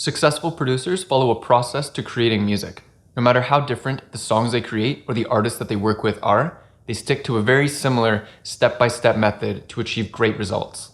Successful producers follow a process to creating music. No matter how different the songs they create or the artists that they work with are, they stick to a very similar step-by-step method to achieve great results.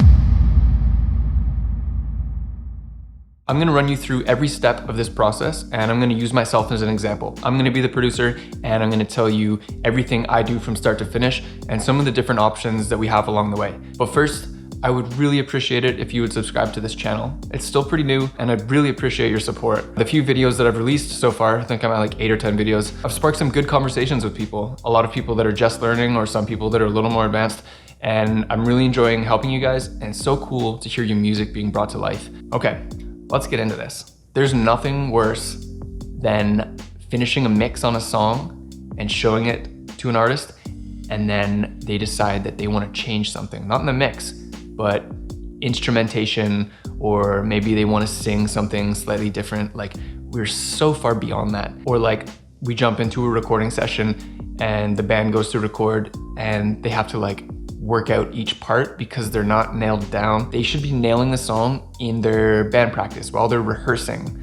I'm going to run you through every step of this process, and I'm going to use myself as an example. I'm going to be the producer, and I'm going to tell you everything I do from start to finish and some of the different options that we have along the way. But first, I would really appreciate it if you would subscribe to this channel. It's still pretty new, and I'd really appreciate your support. The few videos that I've released so far, I think I'm at like 8 or 10 videos, I've sparked some good conversations with people. A lot of people that are just learning, or some people that are a little more advanced, and I'm really enjoying helping you guys, and it's so cool to hear your music being brought to life. Okay, let's get into this. There's nothing worse than finishing a mix on a song and showing it to an artist, and then they decide that they want to change something, not in the mix, but instrumentation, or maybe they want to sing something slightly different. Like, we're so far beyond that. Or like, we jump into a recording session and the band goes to record and they have to like work out each part because they're not nailed down. They should be nailing the song in their band practice while they're rehearsing,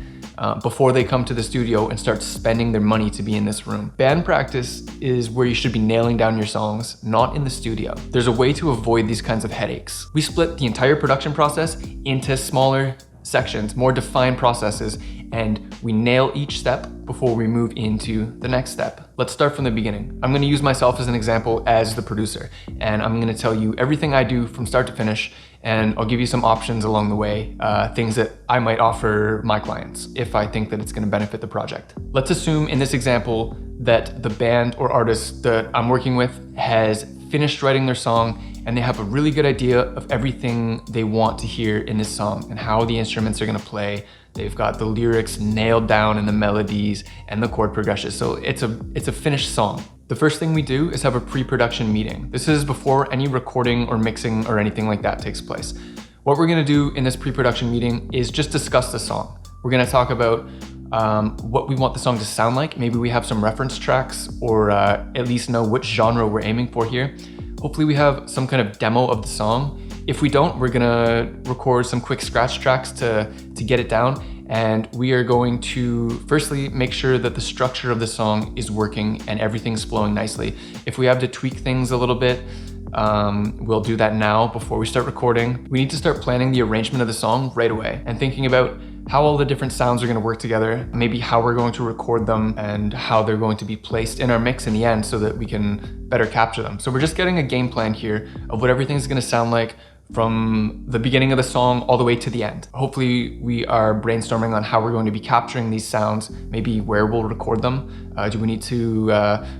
before they come to the studio and start spending their money to be in this room. Band practice is where you should be nailing down your songs, not in the studio. There's a way to avoid these kinds of headaches. We split the entire production process into smaller sections, more defined processes, and we nail each step before we move into the next step. Let's start from the beginning. I'm going to use myself as an example as the producer, and I'm going to tell you everything I do from start to finish, and I'll give you some options along the way, things that I might offer my clients if I think that it's going to benefit the project. Let's assume in this example that the band or artist that I'm working with has finished writing their song and they have a really good idea of everything they want to hear in this song and how the instruments are going to play. They've got the lyrics nailed down and the melodies and the chord progressions. So it's a finished song. The first thing we do is have a pre-production meeting. This is before any recording or mixing or anything like that takes place. What we're going to do in this pre-production meeting is just discuss the song. We're going to talk about what we want the song to sound like. Maybe we have some reference tracks, or at least know which genre we're aiming for here. Hopefully we have some kind of demo of the song. If we don't, we're gonna record some quick scratch tracks to get it down. And we are going to firstly make sure that the structure of the song is working and everything's flowing nicely. If we have to tweak things a little bit, we'll do that now before we start recording. We need to start planning the arrangement of the song right away and thinking about how all the different sounds are going to work together, maybe how we're going to record them and how they're going to be placed in our mix in the end so that we can better capture them. So we're just getting a game plan here of what everything's going to sound like from the beginning of the song all the way to the end. Hopefully we are brainstorming on how we're going to be capturing these sounds, maybe where we'll record them. Do we need to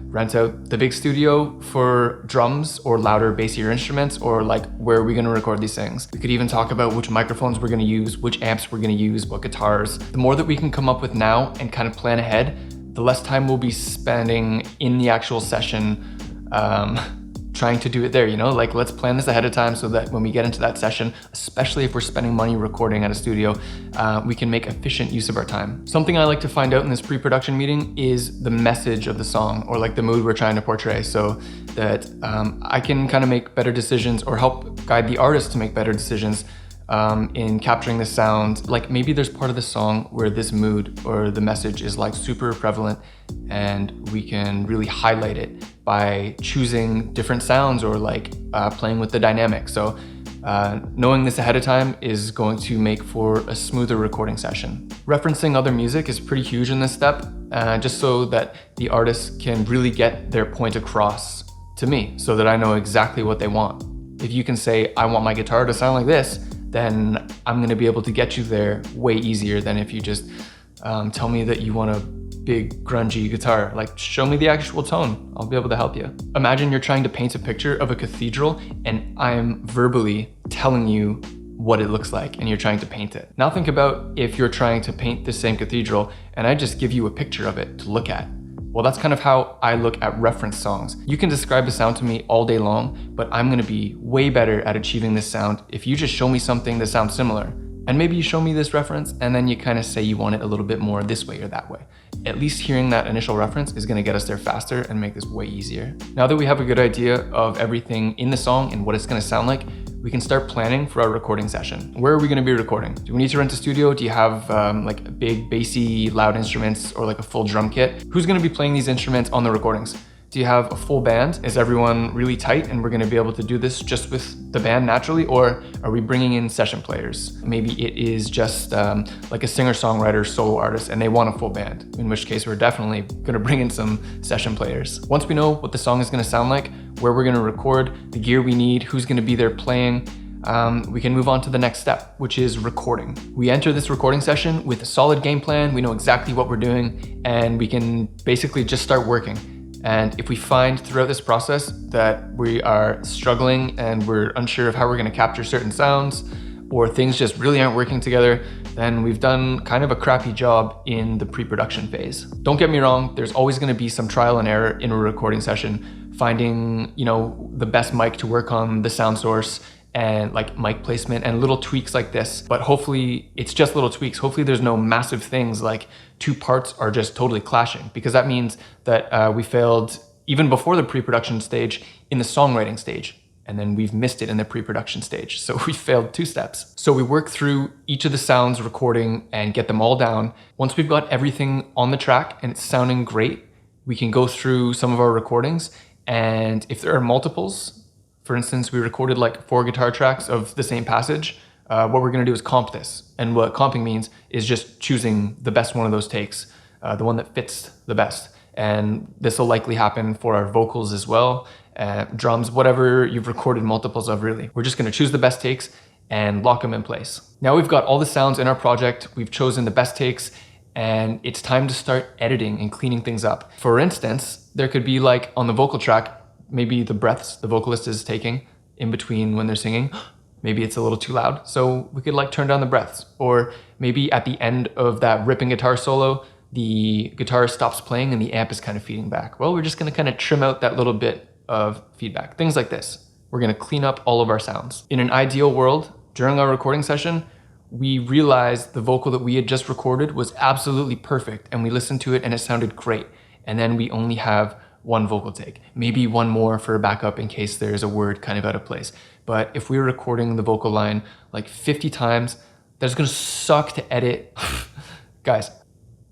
rent out the big studio for drums or louder, bassier instruments, or like where are we going to record these things? We could even talk about which microphones we're going to use, which amps we're going to use, what guitars. The more that we can come up with now and kind of plan ahead, the less time we'll be spending in the actual session trying to do it there, you know? Like, let's plan this ahead of time so that when we get into that session, especially if we're spending money recording at a studio, we can make efficient use of our time. Something I like to find out in this pre-production meeting is the message of the song, or like the mood we're trying to portray, so that I can kind of make better decisions or help guide the artist to make better decisions in capturing the sound. Like, maybe there's part of the song where this mood or the message is like super prevalent, and we can really highlight it by choosing different sounds or like playing with the dynamic. So knowing this ahead of time is going to make for a smoother recording session. Referencing other music is pretty huge in this step, just so that the artist can really get their point across to me so that I know exactly what they want. If you can say, I want my guitar to sound like this, then I'm gonna be able to get you there way easier than if you just tell me that you want a big grungy guitar. Like, show me the actual tone. I'll be able to help you. Imagine you're trying to paint a picture of a cathedral and I'm verbally telling you what it looks like and you're trying to paint it. Now think about if you're trying to paint the same cathedral and I just give you a picture of it to look at. Well, that's kind of how I look at reference songs. You can describe a sound to me all day long, but I'm gonna be way better at achieving this sound if you just show me something that sounds similar. And maybe you show me this reference and then you kind of say you want it a little bit more this way or that way. At least hearing that initial reference is gonna get us there faster and make this way easier. Now that we have a good idea of everything in the song and what it's gonna sound like, we can start planning for our recording session. Where are we gonna be recording? Do we need to rent a studio? Do you have like big, bassy, loud instruments or like a full drum kit? Who's gonna be playing these instruments on the recordings? Do you have a full band? Is everyone really tight and we're gonna be able to do this just with the band naturally? Or are we bringing in session players? Maybe it is just like a singer-songwriter solo artist and they want a full band, in which case we're definitely gonna bring in some session players. Once we know what the song is gonna sound like, where we're gonna record, the gear we need, who's gonna be there playing, we can move on to the next step, which is recording. We enter this recording session with a solid game plan, we know exactly what we're doing, and we can basically just start working. And if we find throughout this process that we are struggling and we're unsure of how we're gonna capture certain sounds, or things just really aren't working together, then we've done kind of a crappy job in the pre-production phase. Don't get me wrong, there's always gonna be some trial and error in a recording session, finding, the best mic to work on the sound source and like mic placement and little tweaks like this. But hopefully it's just little tweaks. Hopefully there's no massive things like two parts are just totally clashing, because that means that we failed even before the pre-production stage in the songwriting stage. And then we've missed it in the pre-production stage. So we failed 2 steps. So we work through each of the sounds recording and get them all down. Once we've got everything on the track and it's sounding great, we can go through some of our recordings. And if there are multiples, for instance, we recorded like 4 guitar tracks of the same passage, what we're gonna do is comp this. And what comping means is just choosing the best one of those takes, the one that fits the best. And this will likely happen for our vocals as well, drums, whatever you've recorded multiples of really. We're just gonna choose the best takes and lock them in place. Now we've got all the sounds in our project, we've chosen the best takes, and it's time to start editing and cleaning things up. For instance, there could be like on the vocal track, maybe the breaths the vocalist is taking in between when they're singing, maybe it's a little too loud. So we could like turn down the breaths. Or maybe at the end of that ripping guitar solo, the guitar stops playing and the amp is kind of feeding back. Well, we're just gonna kind of trim out that little bit of feedback. Things like this. We're gonna clean up all of our sounds. In an ideal world, during our recording session, we realized the vocal that we had just recorded was absolutely perfect and we listened to it and it sounded great. And then we only have 1 vocal take, maybe 1 more for a backup in case there's a word kind of out of place. But if we're recording the vocal line like 50 times, that's gonna suck to edit. Guys,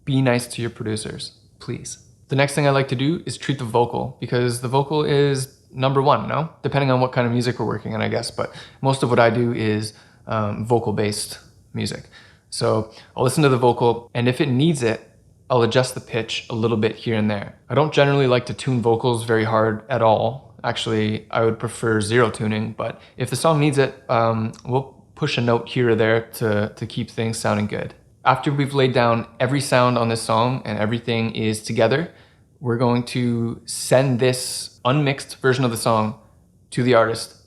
be nice to your producers, please. The next thing I like to do is treat the vocal, because the vocal is number 1, no? Depending on what kind of music we're working on, I guess, but most of what I do is vocal-based music. So I'll listen to the vocal, and if it needs it, I'll adjust the pitch a little bit here and there. I don't generally like to tune vocals very hard at all. Actually, I would prefer 0 tuning, but if the song needs it, we'll push a note here or there to keep things sounding good. After we've laid down every sound on this song and everything is together, we're going to send this unmixed version of the song to the artist,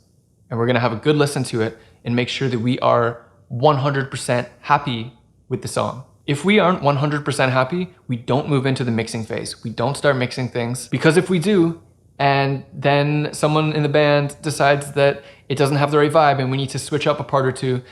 and we're gonna have a good listen to it and make sure that we are 100% happy with the song. If we aren't 100% happy, we don't move into the mixing phase. We don't start mixing things, because if we do, and then someone in the band decides that it doesn't have the right vibe and we need to switch up a part or 2,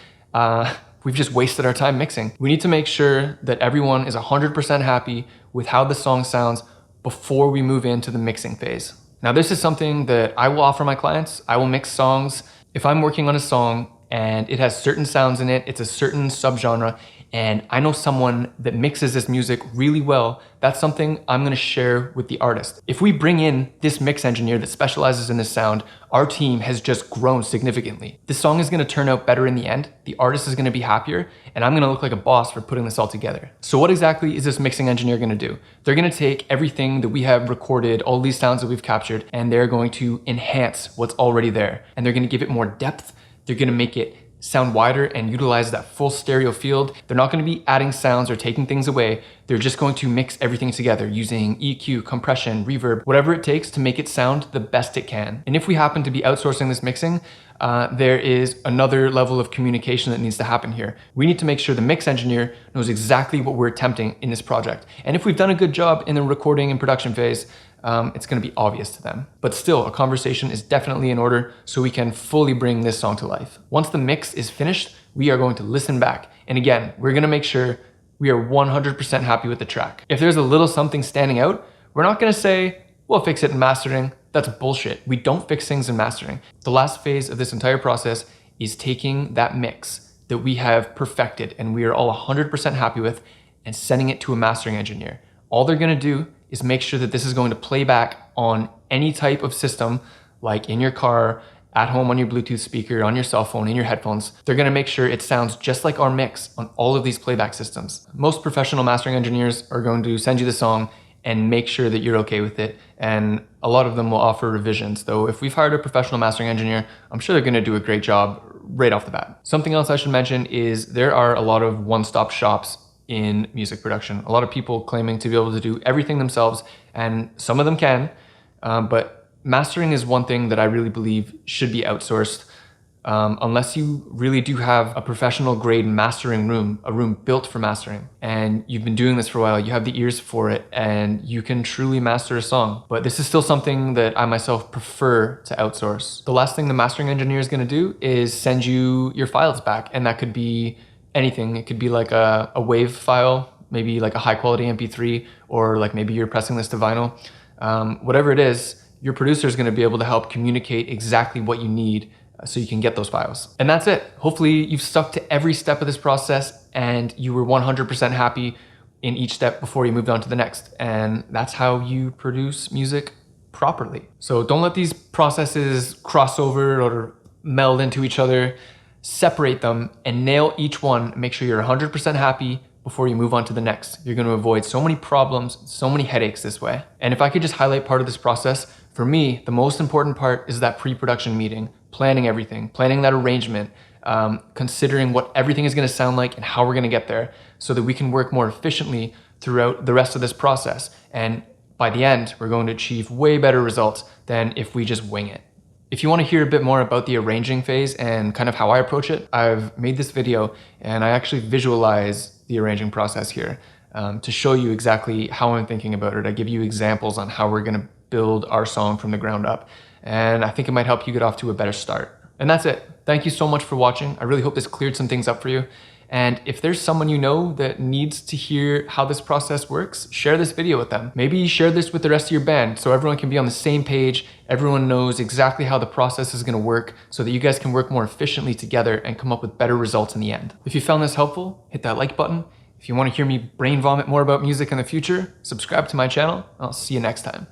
we've just wasted our time mixing. We need to make sure that everyone is 100% happy with how the song sounds before we move into the mixing phase. Now, this is something that I will offer my clients. I will mix songs. If I'm working on a song and it has certain sounds in it, it's a certain subgenre, and I know someone that mixes this music really well, that's something I'm gonna share with the artist. If we bring in this mix engineer that specializes in this sound, our team has just grown significantly. This song is gonna turn out better in the end, the artist is gonna be happier, and I'm gonna look like a boss for putting this all together. So what exactly is this mixing engineer gonna do? They're gonna take everything that we have recorded, all these sounds that we've captured, and they're going to enhance what's already there. And they're gonna give it more depth, they're gonna make it sound wider and utilize that full stereo field. They're not going to be adding sounds or taking things away. They're just going to mix everything together using EQ, compression, reverb, whatever it takes to make it sound the best it can. And if we happen to be outsourcing this mixing, there is another level of communication that needs to happen here. We need to make sure the mix engineer knows exactly what we're attempting in this project. And if we've done a good job in the recording and production phase, it's gonna be obvious to them. But still, a conversation is definitely in order so we can fully bring this song to life. Once the mix is finished, we are going to listen back. And again, we're gonna make sure we are 100% happy with the track. If there's a little something standing out, we're not gonna say, we'll fix it in mastering. That's bullshit. We don't fix things in mastering. The last phase of this entire process is taking that mix that we have perfected and we are all 100% happy with and sending it to a mastering engineer. All they're gonna do is make sure that this is going to play back on any type of system, like in your car, at home on your Bluetooth speaker, on your cell phone, in your headphones. They're gonna make sure it sounds just like our mix on all of these playback systems. Most professional mastering engineers are going to send you the song and make sure that you're okay with it. And a lot of them will offer revisions. Though if we've hired a professional mastering engineer, I'm sure they're gonna do a great job right off the bat. Something else I should mention is there are a lot of one-stop shops in music production. A lot of people claiming to be able to do everything themselves, and some of them can, but mastering is one thing that I really believe should be outsourced, unless you really do have a professional grade mastering room, a room built for mastering, and you've been doing this for a while, you have the ears for it, and you can truly master a song. But this is still something that I myself prefer to outsource. The last thing the mastering engineer is gonna do is send you your files back, and that could be anything. It could be like a WAV file, maybe like a high quality MP3, or like maybe you're pressing this to vinyl. Whatever it is, your producer is gonna be able to help communicate exactly what you need so you can get those files. And that's it. Hopefully you've stuck to every step of this process and you were 100% happy in each step before you moved on to the next. And that's how you produce music properly. So don't let these processes cross over or meld into each other. Separate them and nail each one. Make sure you're 100% happy before you move on to the next. You're going to avoid so many problems, so many headaches this way. And if I could just highlight part of this process, for me, the most important part is that pre-production meeting, planning everything, planning that arrangement, considering what everything is going to sound like and how we're going to get there so that we can work more efficiently throughout the rest of this process. And by the end, we're going to achieve way better results than if we just wing it. If you want to hear a bit more about the arranging phase and kind of how I approach it, I've made this video and I actually visualize the arranging process here to show you exactly how I'm thinking about it. I give you examples on how we're going to build our song from the ground up. And I think it might help you get off to a better start. And that's it. Thank you so much for watching. I really hope this cleared some things up for you. And if there's someone you know that needs to hear how this process works, share this video with them. Maybe share this with the rest of your band so everyone can be on the same page. Everyone knows exactly how the process is gonna work so that you guys can work more efficiently together and come up with better results in the end. If you found this helpful, hit that like button. If you wanna hear me brain vomit more about music in the future, subscribe to my channel. I'll see you next time.